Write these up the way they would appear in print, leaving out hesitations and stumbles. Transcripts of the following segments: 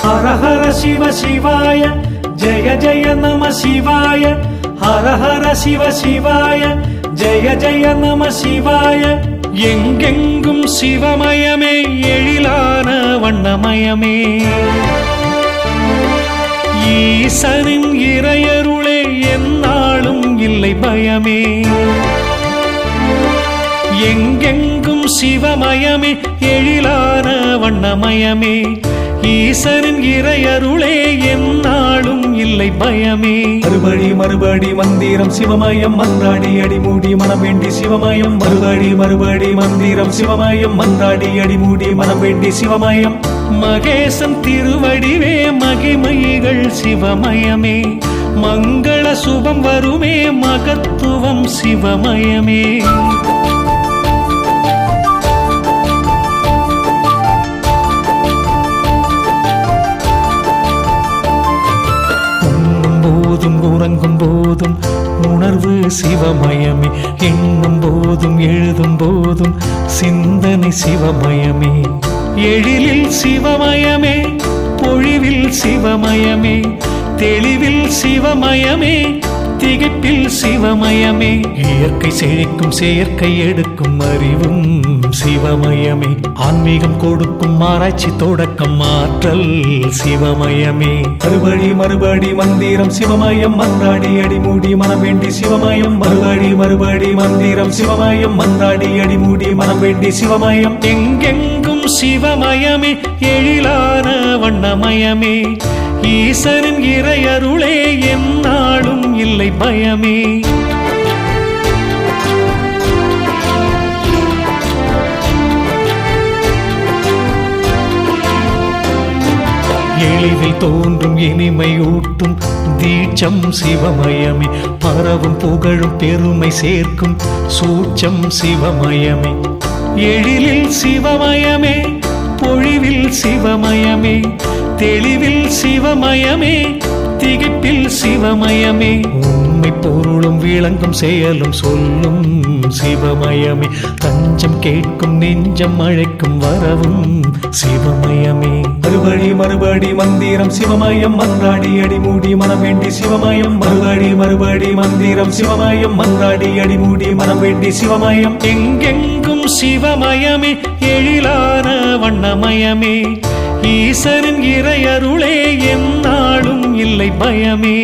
हर हर शिव शिवाय जय जय नमः शिवाय हर हर शिव शिवाय जय जय नमः शिवाय எங்கெங்கும் சிவமயமே எழிலான வண்ணமயமே ஈசனின் இறையருளே எந்நாளும் இல்லை பயமே எங்கெங்கும் சிவமயமே எழிலான வண்ணமயமே ஈசனின் இறையருளே எந்நாளும் இல்லை பயமே மறுபடி மறுபடி மந்திரம் சிவமயம் மன்றாடி அடிமூடி மனம் வேண்டி சிவமயம் மறுபடி மறுபடி மந்திரம் சிவமயம் மன்றாடி அடிமூடி மனம் வேண்டி சிவமயம் மகேசன் திருவடிவே மகிமைகள் சிவமயமே மங்கள சுபம் வருமே மகத்துவம் சிவமயமே உறங்கும் போதும் உணர்வு சிவமயமே எண்ணும் போதும் எழுதும் போதும் சிந்தனை சிவமயமே எழிலில் சிவமயமே பொழிவில் சிவமயமே தெளிவில் சிவமயமே திகைப்பில் சிவமயமே இயற்கை செழிக்கும் செயற்கை எடுக்கும் அறிவும் சிவமயமே ஆன்மீகம் கொடுக்கும் ஆராய்ச்சி தொடக்கம் ஆற்றல் சிவமயமே மறுபடி மறுபடி மந்திரம் சிவமயம் மன்றாடி அடிமூடி மனம் வேண்டி சிவமயம் மறுபடி மறுபடி மந்திரம் சிவமயம் மன்றாடி அடிமூடி மனம் வேண்டி சிவமயம் எங்கெங்கும் சிவமயமே எழிலான வண்ணமயமே ஈசனின் இறையருளே எந்நாளும் இல்லை பயமே எளிதில் தோன்றும் இனிமை ஊட்டும் தீட்சம் சிவமயமே பரவும் புகழும் பெருமை சேர்க்கும் சூட்சம் சிவமயமே எழிலில் சிவமயமே பொழிவில் சிவமயமே தெளிவில் சிவமயமே திகைப்பில் சிவமயமே உண்மை பொருளும் விளங்கும் செயலும் சொல்லும் சிவமயமே தஞ்சம் கேட்கும் நெஞ்சம் அழைக்கும் வரவும் சிவமயமே மறுபடி மறுபடி மந்திரம் சிவமயம் மன்றாடி அடிமூடி மனம் வேண்டி சிவமயம் மறுபடி மறுபடி மந்திரம் சிவமயம் மன்றாடி அடிமூடி மனம் வேண்டி சிவமயம் எங்கெங்கும் சிவமயமே எழிலான வண்ணமயமே ஈசனின் இறையருளே எந்நாளும் இல்லை பயமே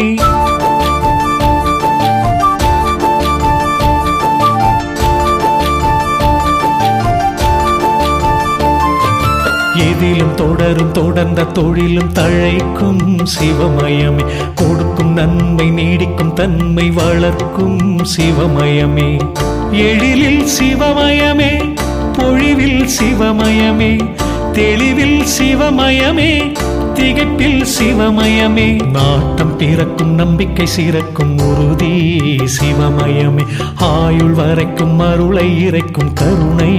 எதிலும் தொடரும் தொடர்ந்த தொழிலும் தழைக்கும் சிவமயமே கொடுக்கும் நன்மை நீடிக்கும் தன்மை வளர்க்கும் சிவமயமே எழிலில் சிவமயமே பொழிவில் சிவமயமே தெளிவில் சிவமயமே திகைப்பில் சிவமயமே நாட்டம் பிறக்கும் நம்பிக்கை சிறக்கும் உறுதி சிவமயமே ஆயுள் வரைக்கும் அருளை இறைக்கும் கருணை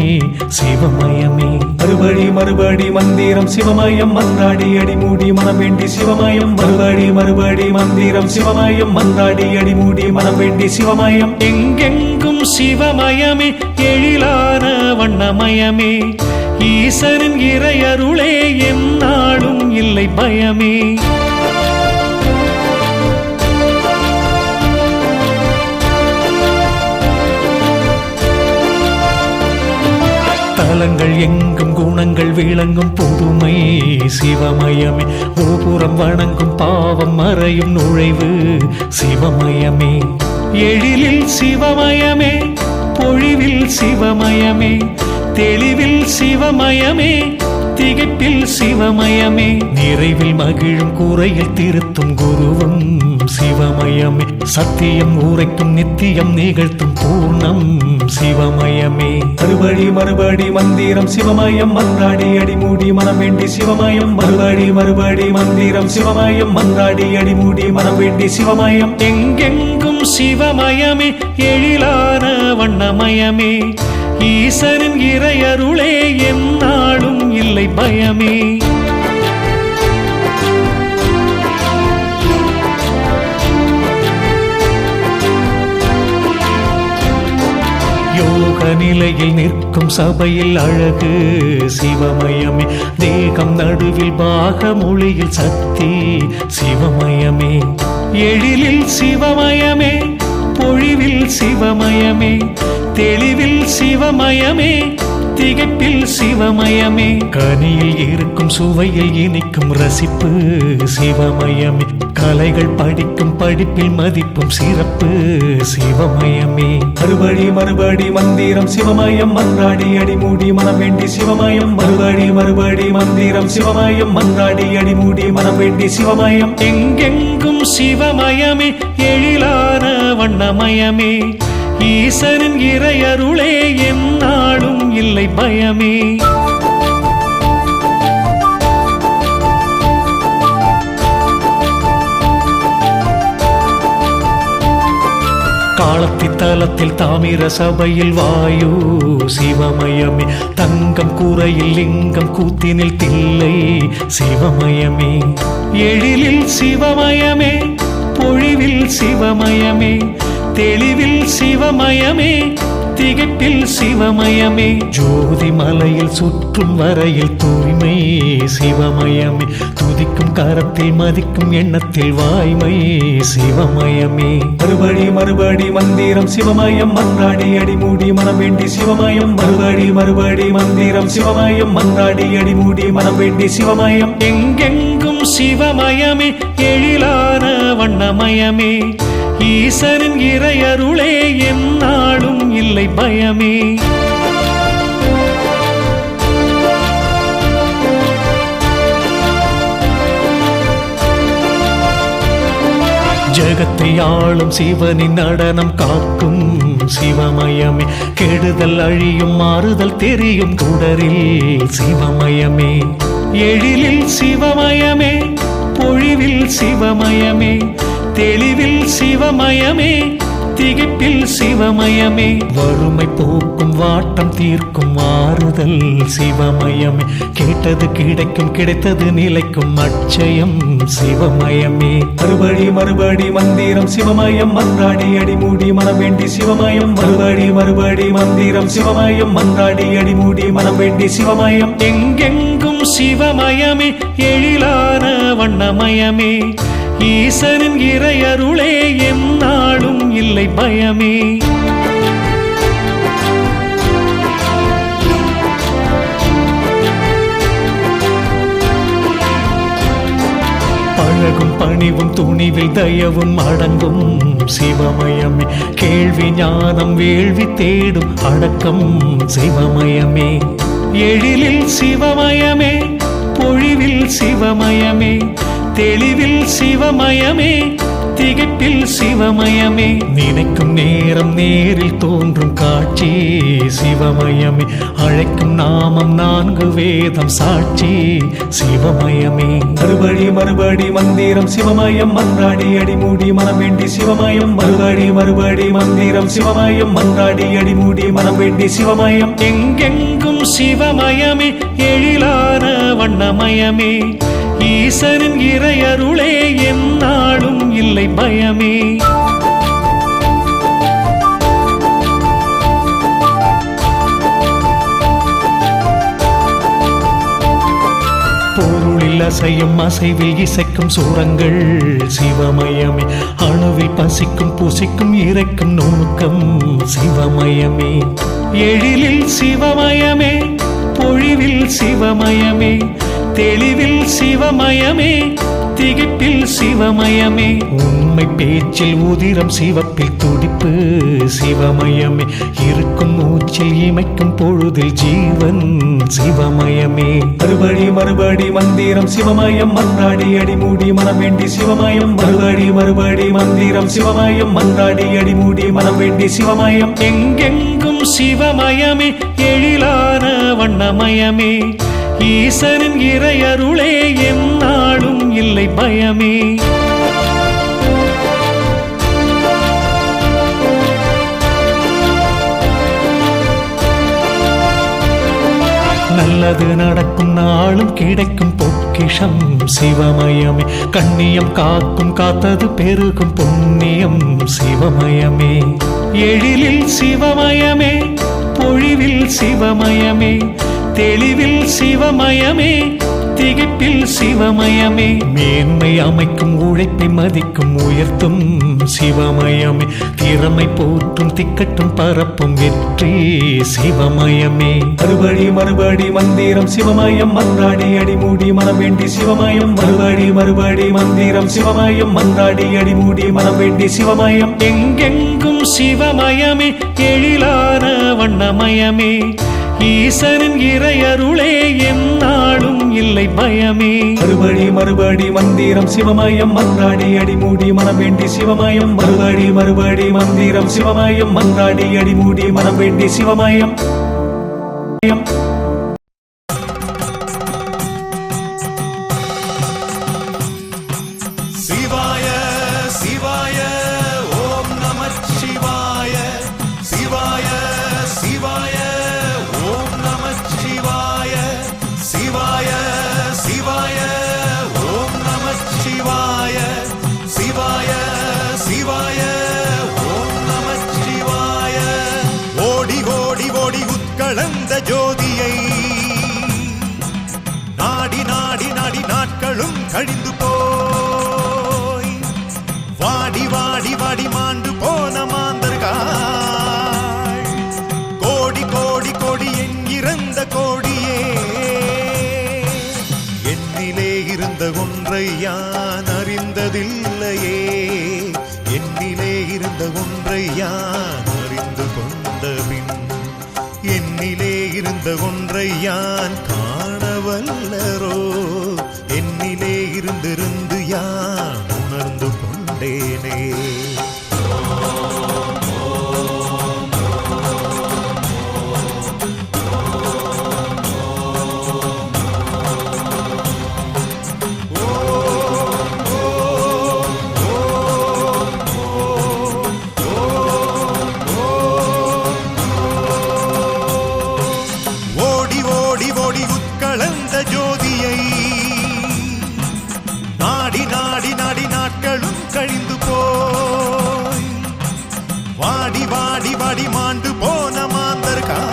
சிவமயமே மறுபடி மறுபடி மந்திரம் சிவமயம் மன்றாடி அடிமூடி மனம் வேண்டி சிவமயம் மறுபடி மறுபடி மந்திரம் சிவமயம் மன்றாடி அடிமூடி மனம் வேண்டி சிவமயம் எங்கெங்கும் சிவமயமே எழிலான வண்ணமயமே ஈசனின் இறையருளே எந்நாளும் இல்லை பயமே தலங்கள் எங்கும் குணங்கள் விளங்கும் புதுமை சிவமயமே கோபுரம் வணங்கும் பாவம் மறையும் நுழைவு சிவமயமே எழிலில் சிவமயமே பொழிவில் சிவமயமே தெளிவில் சிவமயமே திகைப்பில் சிவமயமே நிறைவில் மகிழும் குறையில் திருத்தும் குருவும் சிவமயமே சத்தியம் உரைக்கும் நித்தியம் நிகழ்த்தும் பூர்ணம் சிவமயமே மறுபடி மறுபடி மந்திரம் சிவமயம் மன்றாடி அடிமூடி மனம் வேண்டி சிவமயம் மறுபடி மறுபடி மந்திரம் சிவமயம் மன்றாடி அடிமூடி மனம் வேண்டி சிவமயம் எங்கெங்கும் சிவமயமே எழிலான வண்ணமயமே ஈசனின் இறையருளே எந்நாளும் பயமே. யோக நிலையில் நிற்கும் சபையில் அழகு சிவமயமே. தேகம் நடுவில் பாக மொழியில் சக்தி சிவமயமே. எழிலில் சிவமயமே, பொழிவில் சிவமயமே, தெளிவில் சிவமயமே, திகைப்பில் சிவமயமே. கனியில் இருக்கும் சுவையில் இனிக்கும் ரசிப்பு சிவமயமே. கலைகள் படிக்கும் படிப்பில் மதிப்பும் சிறப்பு சிவமயமே. மறுபடி மறுபடி மந்திரம் சிவமயம் மன்றாடி அடிமூடி மனம் வேண்டி சிவமயம். மறுபடி மறுபடி மந்திரம் சிவமயம் மன்றாடி அடிமூடி மனம் வேண்டி சிவமயம். எங்கெங்கும் சிவமயமே, எழிலான வண்ணமயமே. ஈசனின் இறையருளே எந்நாளும் இல்லை பயமே. காலத்தி தலத்தில் தாமிர சபையில் வாயு சிவமயமே. தங்கம் கூரையில் லிங்கம் கூத்தினில் தில்லை சிவமயமே. எழிலில் சிவமயமே, பொழிவில் சிவமயமே, தெளிவில் சிவமயமே, திகைப்பில் சிவமயமே. ஜோதி மலையில் சுற்றும் வரையில் தூய்மை சிவமயமே. துதிக்கும் கரத்தில் மதிக்கும் எண்ணத்தில் வாய்மை சிவமயமே. மறுபடி மறுபடி மந்திரம் சிவமயம் மன்றாடி அடிமூடி மனம் வேண்டி சிவமயம். மறுபடி மறுபடி மந்திரம் சிவமயம் மன்றாடி அடிமூடி மனம் வேண்டி சிவமயம். எங்கெங்கும் சிவமயமே, எழிலான வண்ணமயமே. ஈசனின் இறையருளே எந்நாளும் இல்லை பயமே. ஜகத்தை ஆளும் சிவனின் நடனம் காக்கும் சிவமயமே. கெடுதல் அழியும் மாறுதல் தெரியும் குடரில் சிவமயமே. எழிலில் சிவமயமே, பொழிவில் சிவமயமே, தெளிவில் சிவமயமே, திகைப்பில் சிவமயமே. வறுமை போக்கும் வாட்டம் தீர்க்கும் ஆறுதல் சிவமயமே. கேட்டது கிடைக்கும் கிடைத்தது நிலைக்கும் அட்சயம் சிவமயமே. மறுபடி மறுபடி மந்திரம் சிவமயம் மன்றாடி அடிமூடி மனம் வேண்டி சிவமயம். மறுபடி மறுபடி மந்திரம் சிவமயம் மன்றாடி அடிமூடி மனம் வேண்டி சிவமயம். எங்கெங்கும் சிவமயமே, எழிலான வண்ணமயமே. ஈசனின் இறையருளே எந்நாளும் இல்லை பயமே. பழகும் பணிவும் துணிவில் தயவும் அடங்கும் சிவமயமே. கேள்வி ஞானம் வேள்வி தேடும் அடக்கம் சிவமயமே. எழிலில் சிவமயமே, பொழிவில் சிவமயமே, தெளிவில் சிவமயமே, திகைப்பில் சிவமயமே. நினைக்கும் நேரம் நேரில் தோன்றும் காட்சி சிவமயமே. அழைக்கும் நாமம் 4 வேதம் சாட்சி சிவமயமே. மறுபடி மறுபடி மந்திரம் சிவமயம் மன்றாடி அடிமூடி மனம் வேண்டி சிவமயம். மறுபடி மறுபடி மந்திரம் சிவமயம் மன்றாடி அடிமூடி மனம் வேண்டி சிவமயம். எங்கெங்கும் சிவமயமே, எழிலான வண்ணமயமே. ஈசனின் இறையருளே எந்நாளும் இல்லை பயமே. பொருளில் அசையும் அசைவில் இசைக்கும் சூரங்கள் சிவமயமே. அணுவில் பசிக்கும் புசிக்கும் இறைக்கும் நுணுக்கம் சிவமயமே. எழிலில் சிவமயமே, பொழிவில் சிவமயமே, தெளிவில் சிவமயமே, திகைப்பில் சிவமயமே. உண்மை பேச்சில் உதிரம் சிவப்பில் துடிப்பு சிவமயமே. இருக்கும் மூச்சில் இமைக்கும் பொழுதில் ஜீவன் சிவமயமே. மறுபடி மறுபடி மந்திரம் சிவமயம் மன்றாடி அடிமூடி மனம் வேண்டி சிவமயம். மறுபடி மறுபடி மந்திரம் சிவமயம் மன்றாடி அடிமூடி மனம் வேண்டி சிவமயம். எங்கெங்கும் சிவமயமே, எழிலான வண்ணமயமே. ஈசனின் இறையருளே எந்நாளும் இல்லை பயமே. நல்லது நடக்கும் நாளும் கிடைக்கும் பொக்கிஷம் சிவமயமே. கண்ணியம் காக்கும் காத்தது பெருகும் புண்ணியம் சிவமயமே. எழிலில் சிவமயமே, பொழிவில் சிவமயமே, தெளிவில் சிவமயமே, திகைப்பில் சிவமயமே. மேன்மை அமைக்கும் உழைப்பை மதிக்கும் உயர்த்தும் சிவமயமே. திறமை போற்றும் திக்கட்டும் பரப்பும் வெற்றி சிவமயமே. மறுபடி மறுபடி மந்திரம் சிவமயம் மன்றாடி அடிமூடி மனம் வேண்டி சிவமயம். மறுபடி மறுபடி மந்திரம் சிவமயம் மன்றாடி அடிமூடி மனம் வேண்டி சிவமயம். எங்கெங்கும் சிவமயமே, எழிலான வண்ணமயமே. ஈசனின் இறையருளே எந்நாளும் இல்லை பயமே. மறுபடி மறுபடி மந்திரம் சிவமயம் மன்றாடி அடிமூடி மனம் வேண்டி சிவமயம். மறுபடி மறுபடி மந்திரம் சிவமயம் மன்றாடி அடிமூடி மனம் வேண்டி சிவமயம். சிவாய சிவாய ஓம் நமः சிவாய. சிவாய சிவாய ஓம் நமः சிவாய. சிவாய சிவாய ஓம் நமः சிவாய. சிவாய சிவாய ஓம் நமः சிவாய. ஓடி ஓடி ஓடி உட்கலந்த ஜோதியை நாடி நாடி நாடி நாட்களும் கழிந்து போய் வாடி வாடி வாடி மாண்டு போன மாந்தர்கள் கோடி கோடி கோடி என்கிறந்த கோடியே. என்னிலே இருந்த ஒன்றை யான் அறிந்ததில்லையே. என்னிலே இருந்த ஒன்றை யான் அறிந்து கொண்டபின் என்னிலே இருந்த ஒன்றை யான் காணவல்லரோ. என்னிலே இருந்திருந்து யான் உணர்ந்து கொண்டேனே. ஓடி ஓடி ஓடி உட்கலந்த ஜோதியை நாடி நாடி நாடி நாட்களும் கழிந்து போய் வாடி வாடி வாடி மாண்டு போன மாந்தர்கள்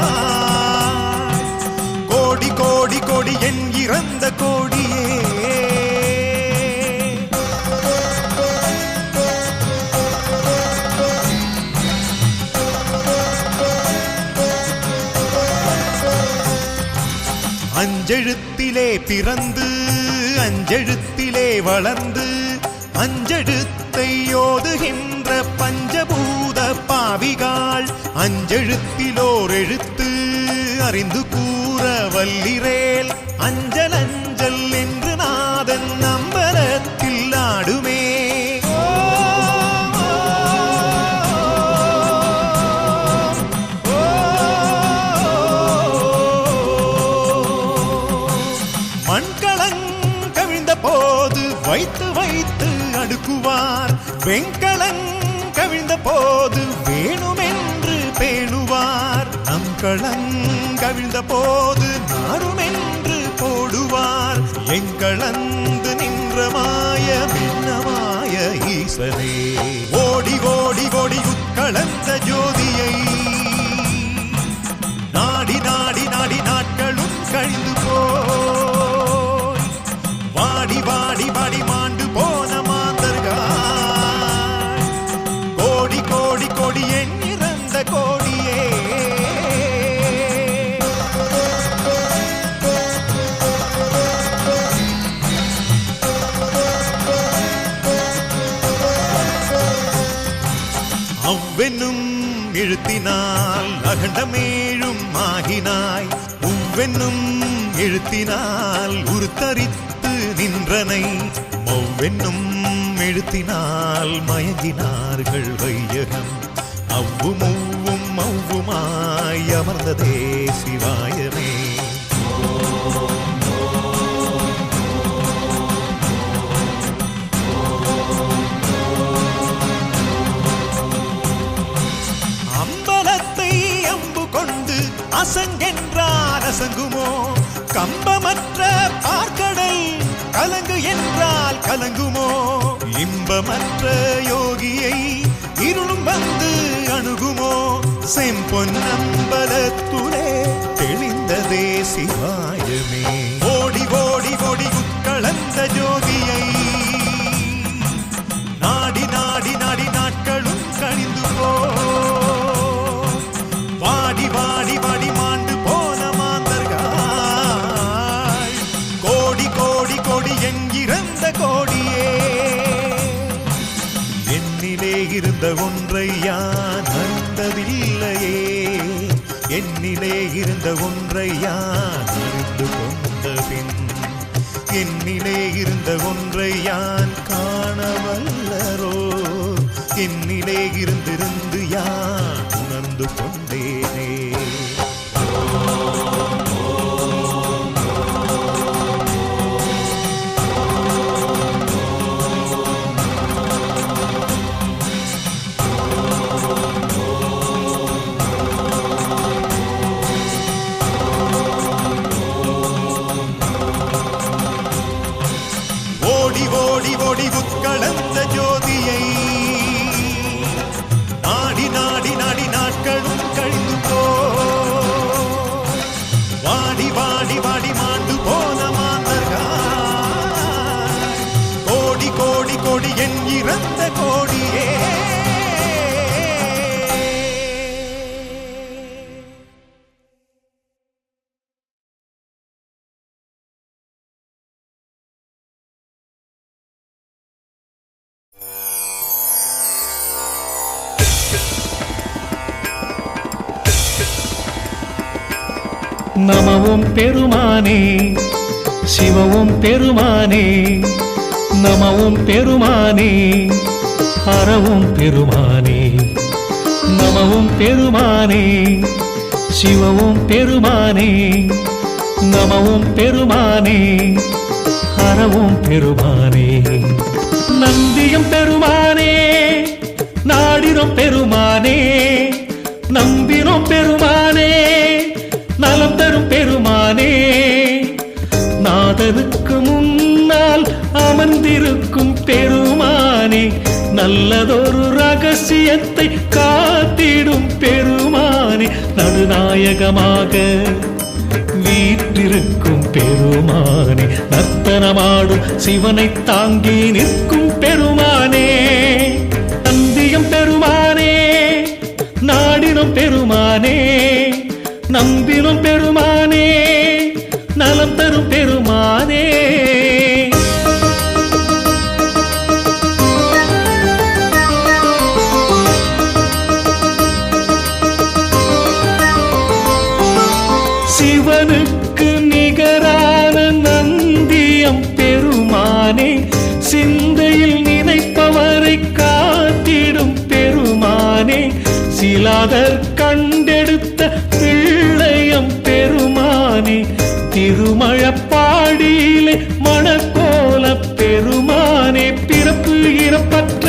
கோடி கோடி கோடி என் இறந்த கோடியே. அஞ்செழுத்திலே பிறந்து அஞ்செழுத்திலே வளர்ந்து அஞ்செழுத்தை ஓதுகின்ற பஞ்சபூத பாவிகாள் அஞ்செழுத்திலோர் எழுத்து அறிந்து கூற வல்லிரேல். அஞ்சல் அஞ்சல் என்று நாதன் அம்பலத்தில் ஆடுமே. கவிழ்ந்த போது வைத்து வைத்து அடுக்குவார். வெண்கலன் கவிழ்ந்த போது வேணுமென்று பேணுவார். நம் களங் கவிழ்ந்த போது நாருமென்று போடுவார். எங்களந்து நின்ற மாய பின்னமாய ஈசனே. ஓடி ஓடி ஓடி உட்கலந்த ஜோதியை நாடி நாடி நாடி நாட்களும் கழிந்து போய் வாடி வாடி வாடி மாண்டு போன மாந்தர்கள் கோடி கோடி கோடி எண்ணிறந்த கோடியே. அவ்வென்னும் எழுத்தினால் அகண்டமேழும் ஆகினாய். உவ்வென்னும் எழுத்தினால் உருத்தரித்து நின்றனை. மவ்வென்னும் எழுத்தினால் மயங்கினார்கள் வையகம். அவ்வும் ஒவ்வும் மவ்வுமாய் அமர்ந்ததே சிவாயமே. அம்பலத்தை அம்பு கொண்டு அசங்கென்றால் அசங்குமோ. கம்பமற்ற பார்க்கடல் கலங்கு என்றால் கலங்குமோ? இன்பமற்ற யோகியை இருளும் வந்து அணுகுமோ? செம்பொன்னம்பலத்துளே தெளிந்ததே சிவாயமே. ஓடி ஓடி ஓடி உட்கலந்த ஜோதியை நாடி நாடி நாடி நாட்களும் கழிந்து போ. வாடி வாடி வாடி மாண்டு போன மாந்தர்கள் கோடி கோடி கோடி என்கிறந்த கோடியே. என்னிலே இருந்த ஒன்றை யான் அறிந்ததில்லையே, என்னிலே இருந்த ஒன்றை யான் அறிந்து கொண்ட பின் என்னிலே இருந்த ஒன்றை யான் காணவல்லரோ? என்னிலே இருந்திருந்து யான் உணர்ந்து கொண்டேனே. ஓடி ஓடி ஓடி உட்கலந்த ஜோதியை நாடி நாடி நாடி நாட்களும் கழிந்து போ. வாடி வாடி வாடி மாண்டு போன மாந்தர்கள் கோடி கோடி கோடி என் இறந்த கோடியே. நமவும் பெருமானே சிவவும் பெருமானே, நமவும் பெருமானே ஹரவும் பெருமானே. நமவும் பெருமானே சிவவும் பெருமானே, நமவும் பெருமானே ஹரவும் பெருமானே. நந்தியும் பெருமானே நாடினும் பெருமானே, நம்பினும் பெருமானே நலம் தரும் பெருமானே. நாதனுக்கு முன்னால் அமர்ந்திருக்கும் பெருமானே, நல்லதொரு ரகசியத்தை காத்திடும் பெருமானே. நடுநாயகமாக வீற்றிருக்கும் பெருமானே, நர்த்தனமாடும் சிவனை தாங்கி நிற்கும் பெருமானே. நந்தியம் பெருமானே நாடினும் பெருமானே, நம்பினும் பெருமானே நலம் தரும் பெருமானே. சிவனுக்கு நிகரான நந்தியம் பெருமானே, சிந்தையில் நினைப்பவரை காத்திடும் பெருமானே. சிலாதர் கண்டெடுத்த பிள்ளையம் பெருமானே, திருமழப்பாடியிலே மணக்கோல பெருமானே. பிறப்பு இறப்பற்ற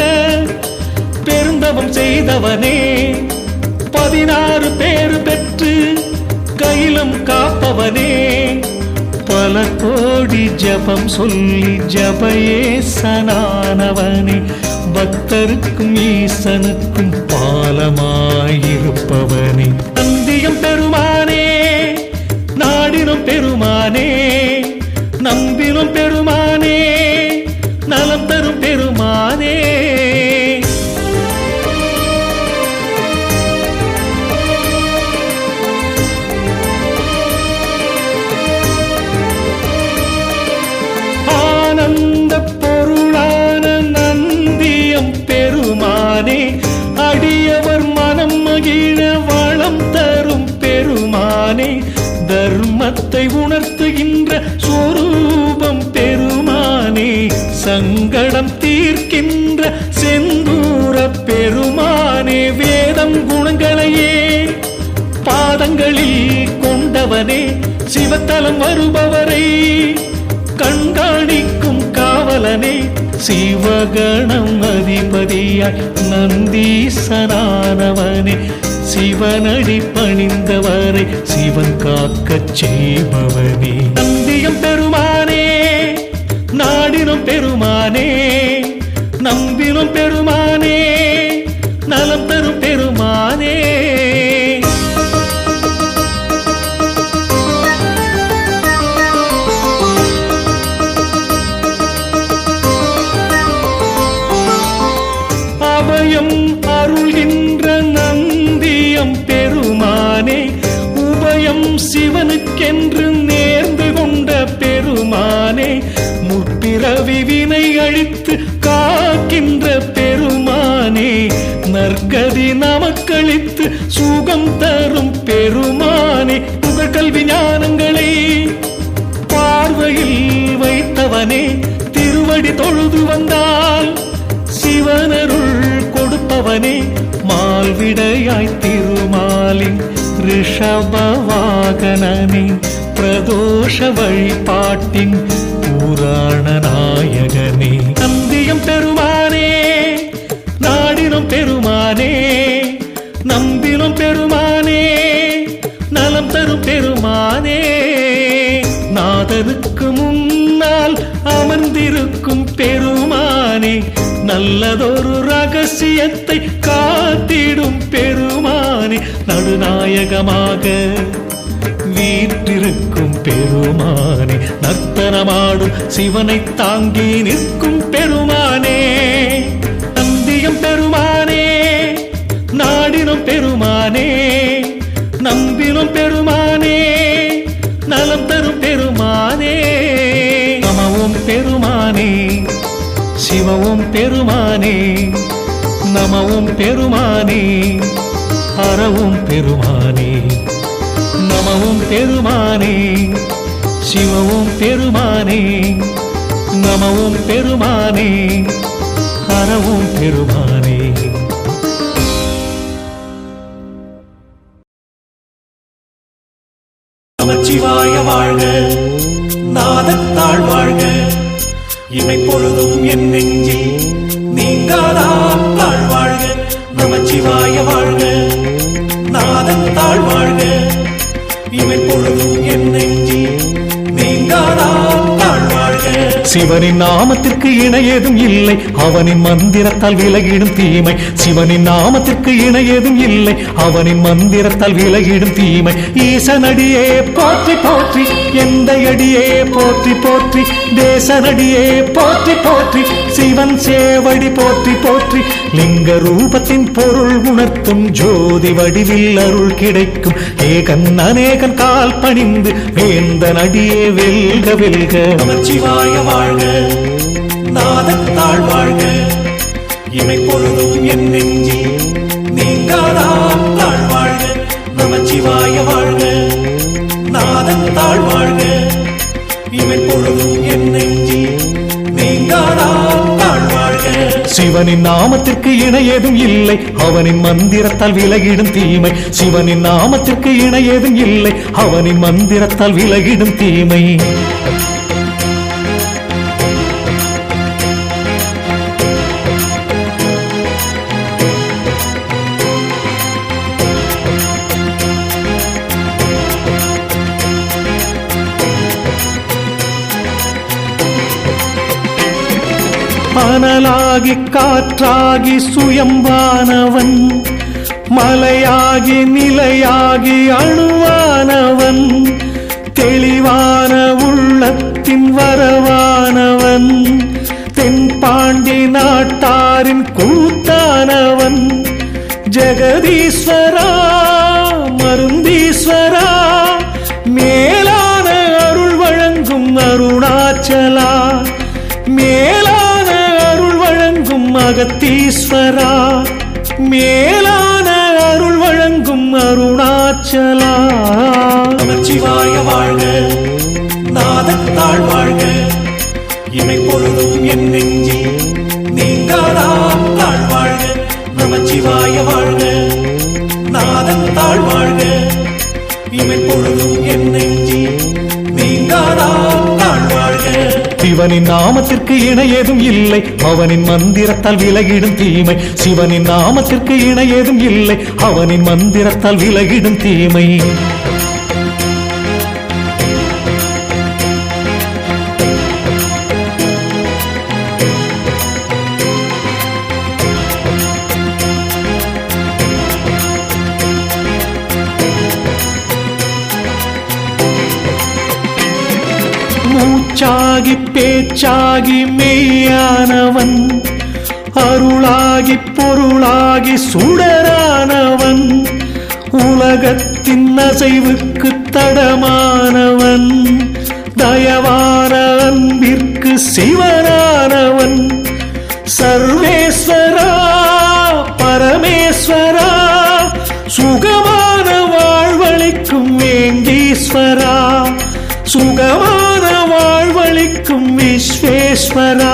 பெருந்தவம் செய்தவனே, 16 பேறு பெற்று கையிலும் காப்பவனே. பல கோடி ஜபம் சொல்லி ஜபயேசனானவனே, பக்தருக்கும் ஈசனுக்கும் பாலமாயிருப்பவனே. நந்தியம் பெருமானே நாடினும் பெருமானே, நம்பினும் பெருமானே நலம் தரும் பெருமானே. ஆனந்த பொருளான நந்தியம் பெருமானே, அடியவர் மனம் மகிழ வளம் தரும் பெருமானே. தர்மத்தை உணர்த்துகின்ற சொரூபம் பெருமானே, சங்கடம் தீர்க்கின்ற செந்தூர பெருமானே. வேதம் குணங்களையே பாதங்களில் கொண்டவனே, சிவத்தலம் வருபவரை கண்காணிக்கும் காவலனே. சிவகணம் அதிபதியாய் நந்தீசனானவனே, சிவனடி பணிந்தவரை சிவன் காக்கச் செய்பவனே. வினை அழித்து காக்கின்ற பெருமானே, நற்கதி நமக்களித்து சுகம் தரும் பெருமானே, புகழ்கல்வி ஞானங்களை பார்வையில் வைத்தவனே, திருவடி தொழுது வந்தால் சிவனருள் கொடுப்பவனே, மால்விடையாய் திருமாலின் ரிஷபவாகனனே, பிரதோஷ வழிபாட்டின் புராண நாயகனே, நந்தியம் பெருமானே, நாடினும் பெருமானே, நம்பினும் பெருமானே, நலம் தரும் பெருமானே, நாதனுக்கு முன்னால் அமர்ந்திருக்கும் பெருமானே, நல்லதொரு ரகசியத்தை காத்திடும் பெருமானே, நடுநாயகமாக வீற்றிருக்கும் பெருமானே, நர்த்தனமாடும் சிவனை தாங்கி நிற்கும் பெருமானே, நந்தியம் பெருமானே, நாடினும் பெருமானே, நம்பினும் பெருமானே, நலம் தரும் பெருமானே, நமவும் பெருமானே, சிவவும் பெருமானே, நமவும் பெருமானே, ஹரவும் பெருமானே, நமவும் பெருமானே, சிவவும் பெருமானே, நமவும் பெருமானே, ஹரவும் பெருமானே. நமச்சிவாய வாழ்க, நாதத்தாள் வாழ்க, இமை பொழுதும் என் நெஞ்சில் நீங்காதாள் வாழ்க. நமச்சிவாய வாழ்க, நாதத்தாள் வாழ்க, இமை பொழுதும் என் நெஞ்சில் நீங்காதாள் வாழ்க. சிவனின் நாமத்திற்கு இணையேதும் இல்லை, அவனின் மந்திரத்தால் விலகிடும் தீமை. சிவனின் நாமத்திற்கு இணையேதும் இல்லை, அவனின் மந்திரத்தால் விலகிடும் தீமை. ஈசனடியே போற்றி போற்றி, எந்த அடியே போற்றி போற்றி, தேசனடியே போற்றி போற்றி, சிவன் சேவடி போற்றி போற்றி. லிங்க ரூபத்தின் பொருள் உணர்த்தும் ஜோதி வடிவில் அருள் கிடைக்கும். ஏகன் அநேகன் கால் பணிந்து வேந்தன் அடியே வெல்க வெல்க. நமச்சிவாய வாழ்க, நாதத்தாள் வாழ்க, இமை பொழுதும் என் நெஞ்சில் நீங்காதாள் வாழ்க. நமச்சிவாய வாழ்க, நாதத்தாள் வாழ்க, இமை பொழுதும் என் நெஞ்சில் நீங்காதாள் வாழ்க. சிவனின் நாமத்திற்கு இணையேதும் இல்லை, அவனின் மந்திரத்தால் விலகிடும் தீமை. சிவனின் நாமத்திற்கு இணையேதும் இல்லை, அவனின் மந்திரத்தால் விலகிடும் தீமை. அனலாகி காற்றாகி சுயம்பானவன், மலையாகி நிலையாகி அணுவானவன், தெளிவான உள்ளத்தின் வரவானவன், தென்பாண்டி நாட்டாரின் கூத்தானவன், ஜெகதீஸ்வரா மருந்தீஸ்வரா, மேலான அருள் வழங்கும் அருணாச்சலா, மேலான அருள் வழங்கும் அகத்தீஸ்வரா, மேலான அருள் வழங்கும் அருணாச்சலா. நமச்சிவாய வாழ்க, நாதத்தாள் வாழ்க, இமை பொழுதும் என் நெஞ்சில் நீங்காதாள் வாழ்க. நமச்சிவாய வாழ்க, நாதத்தாள் வாழ்க, இமை பொழுதும் என் நெஞ்சில் நீங்காதாள் வாழ்க. சிவனின் நாமத்திற்கு இணையேதும் இல்லை, அவனின் மந்திரத்தால் விலகிடும் தீமை. சிவனின் நாமத்திற்கு இணையேதும் இல்லை, அவனின் மந்திரத்தால் விலகிடும் தீமை. மூச்சாகி பேச்சாகி மெய்யானவன், அருளாகி பொருளாகி சுடரானவன், உலகத்தின் அசைவுக்கு தடமானவன், தயவான அன்பிற்கு சிவனா சுகமான வாழ்வளிக்கும் விஸ்வேஸ்வரா,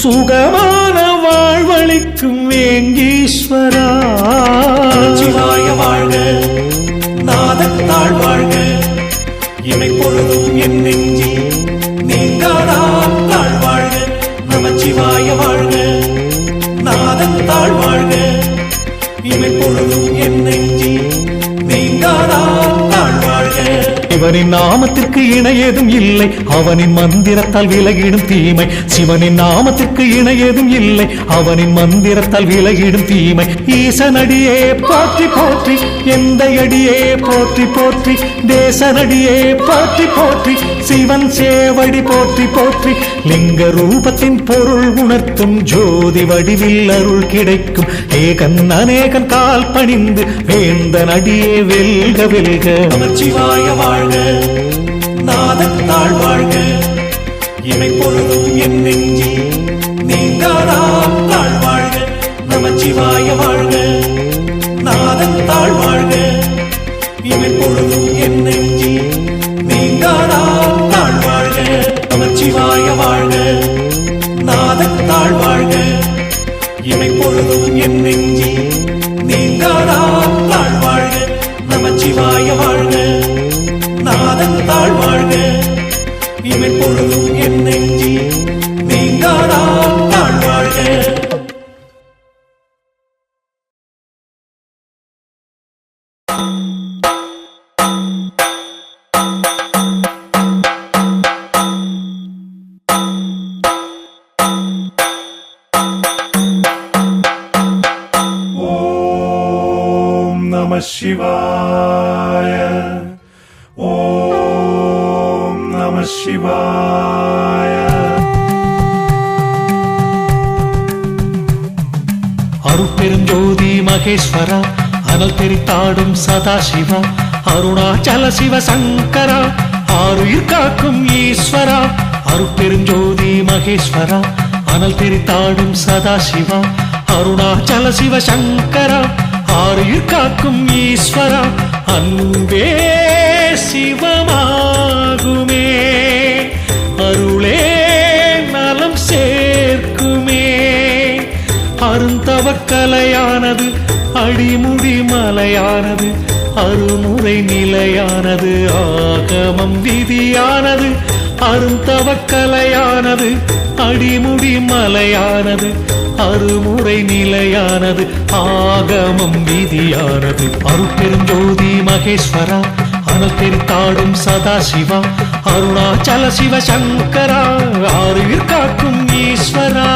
சுகமான வாழ்வளிக்கும் வேங்கீஸ்வரா. சிவாய வாழ்க, நாதத்தாள் வாழ்க, இமை பொழுதும் என் நெஞ்சில் நீங்காதாள் வாழ்க. நமச்சிவாய வாழ்க, நாதத்தாள் வாழ்க, இமை பொழுதும் என் நெஞ்சில் நீங்காதாள் வாழ்க. சிவனின் நாமத்திற்கு இணையேதும் இல்லை, அவனின் மந்திரத்தால் விலகிடும் தீமை. சிவனின் நாமத்திற்கு இணையேதும் இல்லை, அவனின் மந்திரத்தால் விலகிடும் தீமை. ஈசனடியே போற்றி போற்றி, எந்த அடியே போற்றி போற்றி, தேசனடியே போற்றி போற்றி, சிவன் சேவடி போற்றி போற்றி. லிங்க ரூபத்தின் பொருள் உணர்த்தும் ஜோதி வடிவில் அருள் கிடைக்கும். ஏகன் அநேகன் கால் பணிந்து வேந்தன் அடியே வெல்க வெல்க. நமச்சிவாய வாழ்க, நாதத்தாள் வாழ்க, இமை பொழுதும் என் நெஞ்சில் நீங்காதாள் வாழ்க. நமச்சிவாய வாழ்க, நாதத்தாள் வாழ்க, இமை பொழுதும் என் நெஞ்சில் நீங்காதாள் வாழ்க. நமச்சிவாய வாழ்க, நாதத்தாள் வாழ்க, இமை பொழுதும் என் நெஞ்சில் நீங்காதாள் வாழ்க. நமச்சிவாய வாழ்க, நாதத்தாள் வாழ்க, இமை பொழுதும் என் நெஞ்சில் நீங்காதாள் வாழ்க. ஓம் நம சிவாய, ஓம் நம சிவாய. அருட்பெருஞ்சோதி மகேஸ்வரா, அனல் தெரித்தாடும் சதாசிவா, அருணாச்சல சிவ சங்கரா, ஆருயிர் காக்கும் ஈஸ்வரா. அருட்பெருஞ்சோதி மகேஸ்வரா, அனல் தெரித்தாடும் சதாசிவா, அருணாச்சல சிவ சங்கரா, ஆருயிர் காக்கும் ஈஸ்வரா. அன்பே சிவமாகுமே, அருளே நலம் சேர்க்குமே. அருந்தவக்கலையானது, அடிமுடி மலையானது, அருமுறை நிலையானது, ஆகமம் விதியானது. அருந்தவக்கலையானது, அடிமுடி மலையானது, அருமுறை நிலையானது, ஆகமம் விதியானது. அருட்பெருஞ்சோதி மகேஸ்வரா, அனல் தெரித்தாடும் சதாசிவா, அருணாச்சல சிவ சங்கரா, ஆருயிர் காக்கும் ஈஸ்வரா.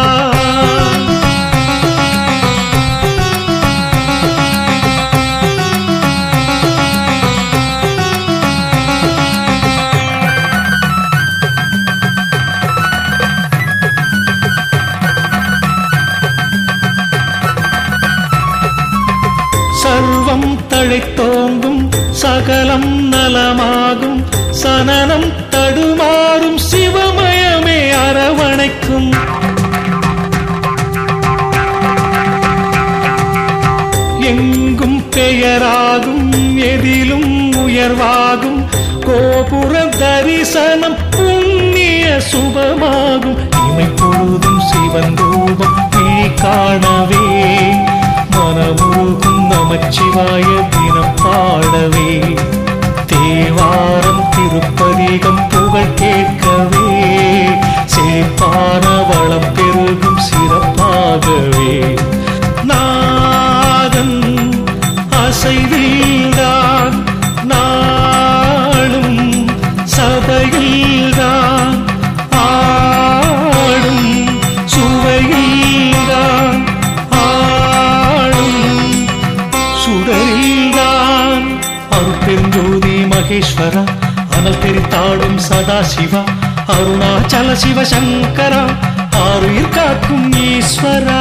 சர்வம் தழைத்தோங்கும், சகலம் நலமாகும், சனனம் தடுமாறும், சிவமயமே அரவணைக்கும். எங்கும் பெயராகும், எதிலும் உயர்வாகும், கோபுர தரிசனம் புண்ணிய சுபமாகும். இமை பொழுதும் சிவன் ரூபம் விழி காணவே, மனமுருகும் நமச்சிவாய தினம் பாடவே, தேவாரம் திருப்பதிகம் புகழ் கேட்கவே, சேப்பான வளம் பெருகும் சிறப்பாகவே. நாதன் அசைவில்தான், நாளும் சபையில்தான், ஆடும் சுவையில்தான், சுடரில்தான். அருட்பெருஞ்சோதி மகேஸ்வரா, அனல் தெரித்தாடும் சதாசிவா, அருணாச்சல சிவ சங்கரா, ஆருயிர் காக்கும் ஈஸ்வரா.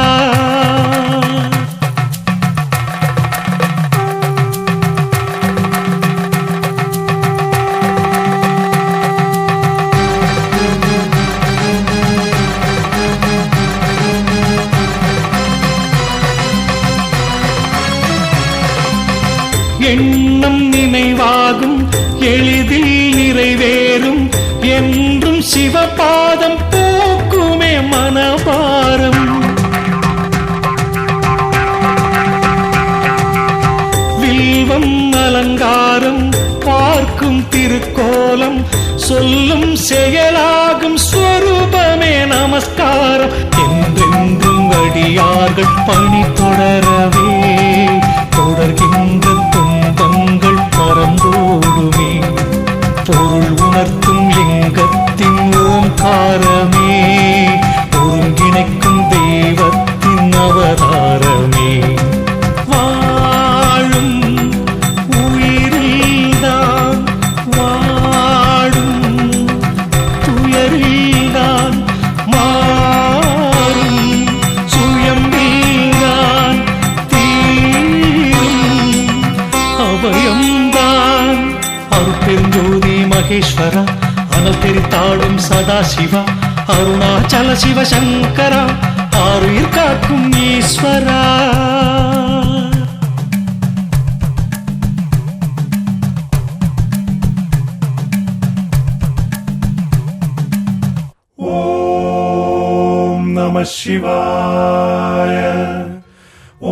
எண்ணம் நினைவாகும், எளிதில் நிறைவேறும், சிவபாதம் போக்குமே மனபாரம். வில்வம் அலங்காரம் பார்க்கும் திருக்கோலம் சொல்லும் செயலாகும் ஸ்வரூபமே நமஸ்காரம். என்றென்றும் அடியார்கள் பணி தொடரவே தொடர்கின்ற துன்பங்கள் பறந்தோடுமே. பொருள் உணர்த்தும் லிங்கத்தின் ஓங்காரமே ஒருங்கிணைக்கும் தெய்வத்தின் அவதாரமே. வாழும் உயிரில்தான் வாடும் துயரில்தான் மாறும் சுயம்பில்தான் தீரும் அபயம்தான். அருட்பெருஞ்சோதி மகேஸ்வரா அனல் தெரித்தாடும் சதாசிவா அருணாச்சல சிவசங்கரா ஆருயிர் காக்கும் ஈஸ்வரா. ஓம் நம சிவாய.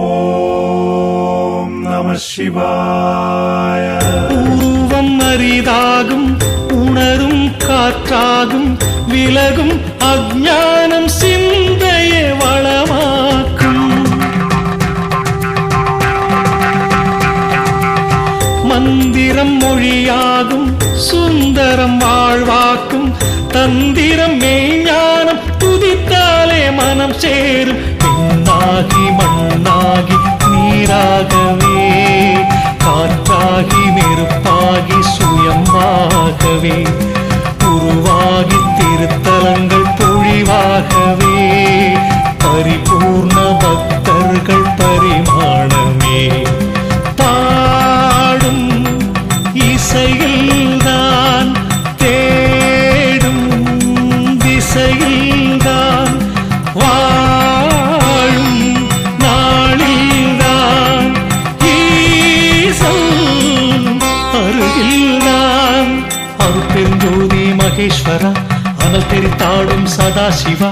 ஓம் நம சிவாய. உருவம் அரிதாகும் உணரும் காற்றாகும் விலகும் அஞ்ஞானம் சிந்தையே வளமாக்கும். மந்திரம் மொழியாகும் சுந்தரம் வாழ்வாக்கும் தந்திரம் மெய்ஞானம் துதித்தாலே மனம் சேரும். பெண்ணாகி மண்ணாகி நீராகவே காற்றாகி நெருப்பாகி சுயமாகவே உருவாகி திருத்தலங்கள் பொழிவாகவே பரிபூர்ண பக்தர்கள் பரிமாணமே. பாடும் இசையில்தான் தேடும் திசையில்தான் வாழும் நாளில்தான் ஈசன் அருகில்தான். அருட்பெருஞ்சோதி மகேஸ்வரா அனல் தெரித்தாடும் சதாசிவா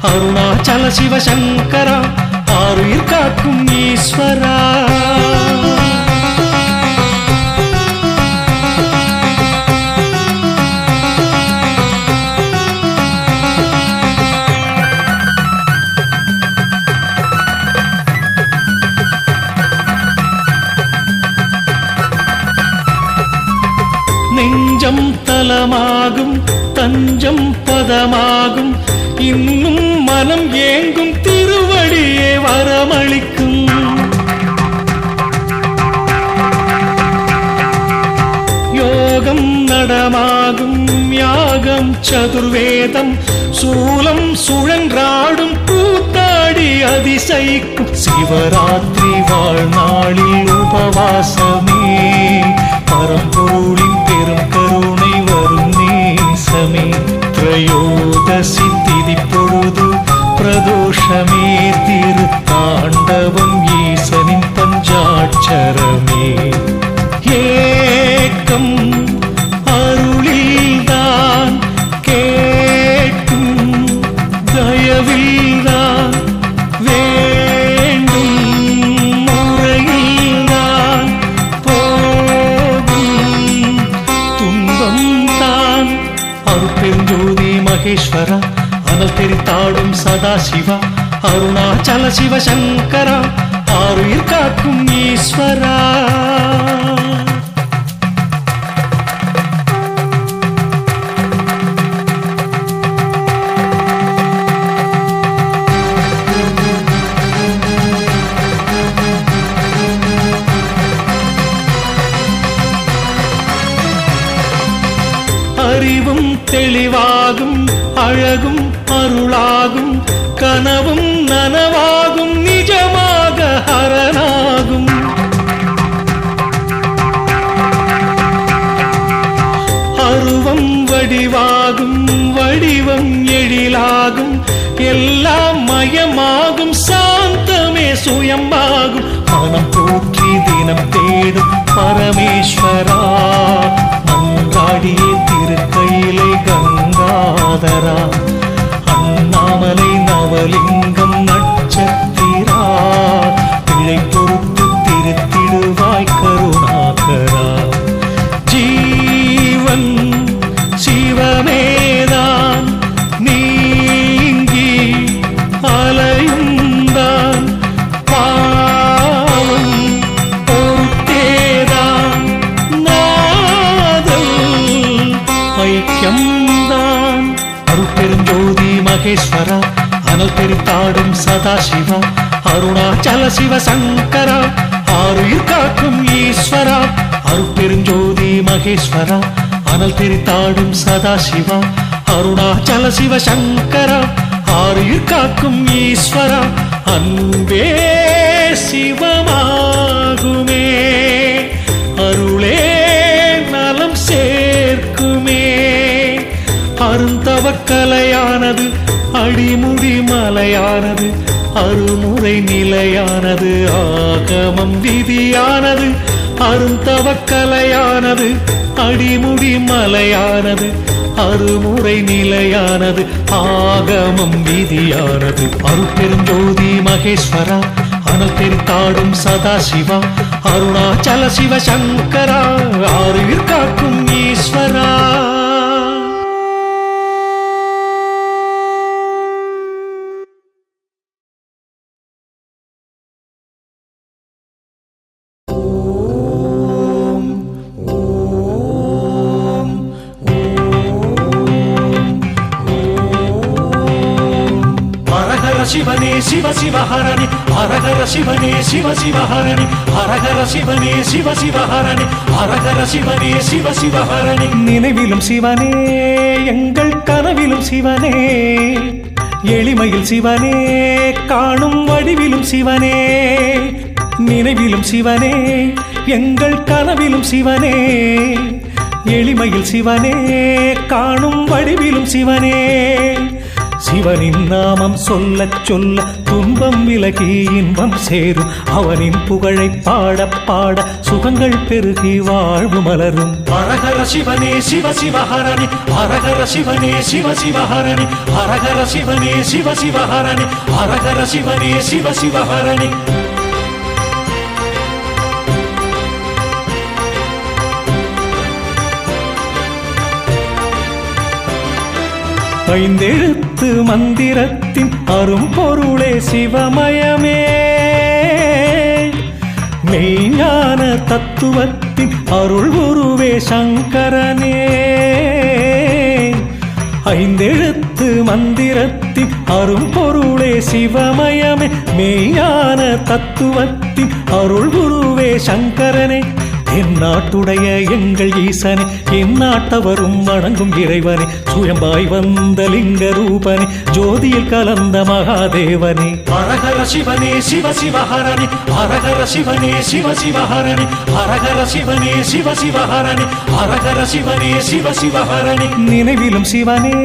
அருணாச்சல சிவசங்கரா ஆருயிர் காக்கும் ஈஸ்வரா. நெஞ்சம் தலமாகும் தஞ்சம் பதமாகும் இன்னும் மனம் ஏங்கும் திருவடியே வரமளிக்கும். யோகம் நடமாகும் யாகம் சதுர்வேதம் சூலம் சுழன்றாடும் கூத்தாடி அதிசயிக்கும். சிவராத்திரி வாழ்நாளில் உபவாசமே பரம்பொருளின் பெரும் கருணை வரும் நேசமே. திரையோதசி திதி பொழுது பிரதோஷமே திருத்தாண்டவம் ஈசனின் பஞ்சாட்சரமே. ஏக்கம் அருளில்தான் கேட்கும் தயவில்தான் வேண்டும் முறையில்தான் போகும் துன்பம் தான். அருட்பெருஞ்சோதி மகேஸ்வரா அனல் தெரித்தாடும் சதாசிவா அருணாச்சல சிவசங்கரா ஆருயிர் காக்கும் ஈஸ்வரா. அறிவும் தெளிவாகும் அழகும் அருளாகும் கனவும் நனவாகும் நிஜமாக ஹரனாகும். அருவம் வடிவாகும் வடிவம் எழிலாகும் எல்லாம் மயமாகும் சாந்தமே சுயமாகும். மனம் போற்றி தினம் தேடும் பரமேஸ்வரா மன்றாடியே திருக்கையிலை கங்காதரா நாதரா அண்ணாமலை நவலிங்கம் நட்சத்திரா பிழை பொறுத்து திருத்திடுவாய் கருணாகரா ஜீவன் சிவமேதான் நீங்கி அலையுந்தான் பாவம் பொறுத்தேதான் நாதல் ஐக்கியம்தான் அருட்பெருஞ்சோதி மகேஸ்வரா அனல் தெரித்தாடும் சதாசிவா அருணாச்சல சிவ சங்கரா ஆருயிர் காக்கும் ஈஸ்வரா அருட்பெருஞ்சோதி மகேஸ்வரா அனல் தெரித்தாடும் சதாசிவா அருணாச்சல சிவ சங்கரா ஆருயிர் காக்கும் ஈஸ்வரா அன்பே சிவமாகுமே அருளே நலம் சேர்க்குமே அருந்தவக்கலையானது அடிமுடி மலையானது அருமுறை நிலையானது ஆகமம் விதியானது அருந்தவக்கலையானது அடிமுடி மலையானது அருமுறை நிலையானது ஆகமம் விதியானது அருட்பெருஞ்சோதி மகேஸ்வரா அனல் தெரித்தாடும் சதாசிவா அருணாச்சல சிவ சங்கரா ஆருயிர் காக்கும் ஈஸ்வரா சிவனே சிவ சிவஹரணி ஹரஹர சிவனே சிவ சிவஹரணி ஹரஹர சிவனே சிவ சிவஹரணி ஹரஹர சிவனே சிவ சிவஹரணி நினைவிலும் சிவனே எங்கள் கனவிலும் சிவனே எளிமையில் சிவனே காணும் வடிவிலும் சிவனே நினைவிலும் சிவனே எங்கள் கனவிலும் சிவனே எளிமையில் சிவனே காணும் வடிவிலும் சிவனே சிவனின் நாமம் சொல்ல சொல்ல துன்பம் விலகி இன்பம் சேரும் அவனின் புகழை பாட பாட சுகங்கள் பெருகி வாழ்வு மலரும் ஹரஹர சிவனே சிவ சிவஹரணி ஹரஹர சிவனே சிவ சிவஹரணி ஹரஹர சிவனே சிவ சிவஹரணி ஹரஹர சிவனே சிவ சிவஹரணி ஐந்தெழுத்து மந்திரத்தின் அரும்பொருளே சிவமயமே மெய்ஞான தத்துவத்தின் அருள் குருவே சங்கரனே ஐந்தெழுத்து மந்திரத்தின் அரும்பொருளே சிவமயமே மெய்ஞான தத்துவத்தின் அருள் குருவே சங்கரனே எந்நாட்டுடைய எங்கள் ஈசனே எந்நாட்டவரும் வணங்கும் இறைவனே சுயம்பாய் வந்த லிங்க ரூபனே ஜோதியில் கலந்த மகாதேவனே ஹரஹர சிவனே சிவ சிவஹரணி ஹரஹர சிவனே சிவ சிவஹரணி ஹரஹர சிவனே சிவ சிவஹரணி ஹரஹர சிவனே சிவ சிவஹரணி நினைவிலும் சிவனே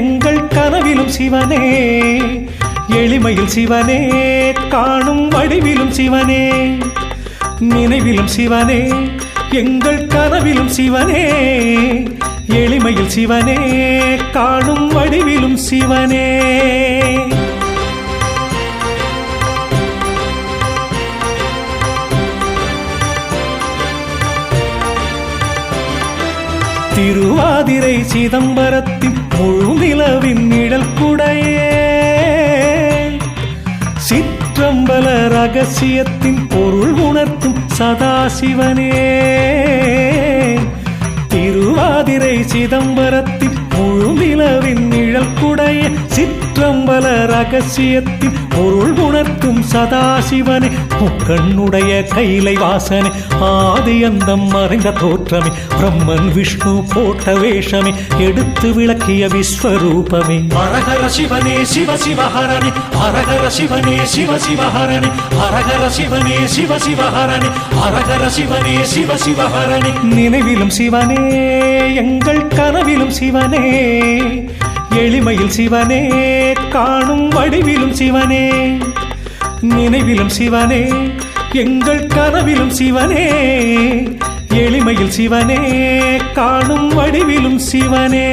எங்கள் கனவிலும் சிவனே எளிமையில் சிவனே காணும் வடிவிலும் சிவனே நினைவிலும் சிவனே எங்கள் கனவிலும் சிவனே எளிமையில் சிவனே காணும் வடிவிலும் சிவனே திருவாதிரை சிதம்பரத்தின் முழு நிலவின் நிழல் குடையே சிற்றம்பல ரகசியத்தின் பொருள் உணர்த்தும் சதாசிவனே திருவாதிரை சிதம்பரத்தின் முழு நிலவின் நிழல் குடைய சிற்றம்பல ரகசியத்தின் பொருள் உணர்த்தும் சதாசிவனே முக்கண்ணுடைய கைலை வாசனே ஆதி அந்தம் மறைந்த தோற்றமே பிரம்மன் விஷ்ணு போட்ட வேஷமே எடுத்து விளக்கிய விஸ்வரூபமே ஹரஹர சிவனே சிவ சிவஹரணி ஹரஹர சிவனே சிவ சிவஹரணி ஹரஹர சிவனே சிவ சிவஹரணி ஹரஹர சிவனே சிவ சிவஹரணி நினைவிலும் சிவனே எங்கள் கனவிலும் சிவனே எளிமையில் சிவனே காணும் வடிவிலும் சிவனே நினைவிலும் சிவனே எங்கள் கனவிலும் சிவனே எளிமையில் சிவனே காணும் வடிவிலும் சிவனே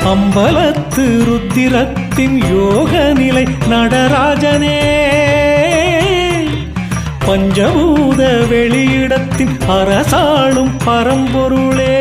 அம்பலத்து ருத்திரத்தின் யோக நிலை நடராஜனே பஞ்சபூத வெளியிடத்தின் அரசாளும் பரம்பொருளே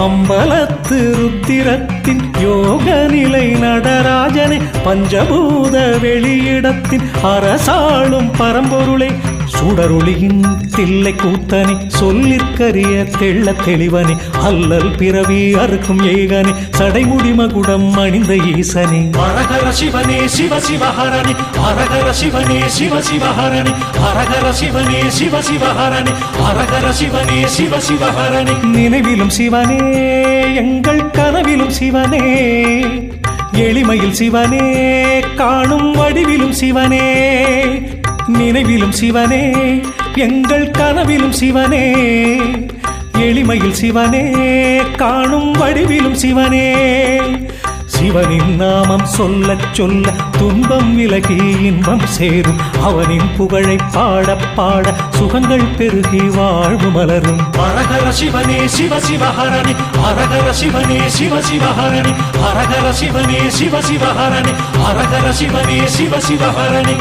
அம்பலத்து ருத்திரத்தின் யோக நிலை நடராஜனே பஞ்சபூத வெளியிடத்தின் அரசாளும் பரம்பொருளே சுடரொளியின் தில்லை கூத்தனே சொல்லிற்கரிய தெள்ள தெளிவனே அல்லல் பிறவி அறுக்கும் ஏகனே சடைமுடி மகுடம் அணிந்த ஈசனே ஹரஹர சிவனே சிவ சிவஹரணி ஹரஹர சிவனே சிவ சிவஹரணி ஹரஹர சிவனே சிவ சிவஹரணி ஹரஹர சிவனே சிவ சிவஹரணி நினைவிலும் சிவனே எங்கள் கனவிலும் சிவனே எளிமையில் சிவனே காணும் வடிவிலும் சிவனே நினைவிலும் சிவனே எங்கள் கனவிலும் சிவனே எளிமையில் சிவனே காணும் வடிவிலும் சிவனே சிவனின் நாமம் சொல்லச் சொல்ல துன்பம் விலகி இன்பம் சேரும் அவனின் புகழை பாட பாட சுகங்கள் பெருகி வாழ்வு மலரும் ஹரஹர சிவனே சிவ சிவஹரணி ஹரஹர சிவனே சிவ சிவஹரணி ஹரஹர சிவனே சிவ சிவஹரணி ஹரஹர சிவனே சிவ சிவஹரணி